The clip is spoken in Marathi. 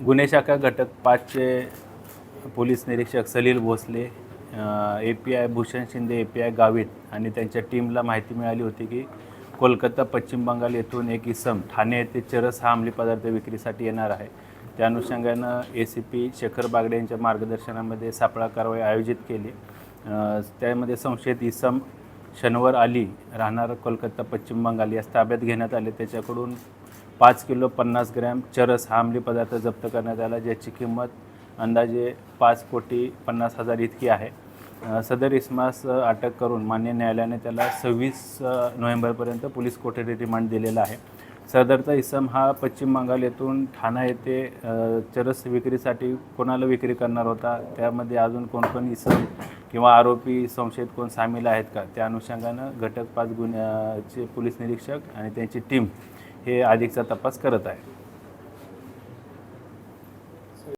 गुन्हे शाखा घटक 5चे पोलीस निरीक्षक सलील भोसले, API भूषण शिंदे, API गावित आणि त्यांच्या टीमला माहिती मिळाली होती की कोलकाता पश्चिम बंगाल येथून एक इसम ठाणे येथे चरस हा अंमली पदार्थ विक्रीसाठी येणार आहे. त्या अनुषंगानं ACP शेखर बागडे यांच्या मार्गदर्शनामध्ये सापळा कारवाई आयोजित केली. त्यामध्ये संशयित इसम शनवर अली राहणार कोलकाता पश्चिम बंगाल यास ताब्यात घेण्यात आले. त्याच्याकडून 5 किलो 50 ग्रॅम चरस हा अंमली पदार्थ जप्त करण्यात आला, ज्याची किंमत अंदाजे 5,50,00,000 इतकी आहे. सदर इसमास अटक करून मान्य न्यायालयाने त्याला 26 नोव्हेंबरपर्यंत पोलीस कोठडी रिमांड दिलेला आहे. सदरचा इसम हा पश्चिम बंगाल येथून ठाणा येथे चरस विक्रीसाठी कोणाला विक्री करणार होता, त्यामध्ये अजून कोण इसम किंवा आरोपी संशयित कोण सामील आहेत का, त्या अनुषंगानं घटक 5 गुन्ह्याचे पोलीस निरीक्षक आणि त्यांची टीम हे अधिकचा तपास करत आहे.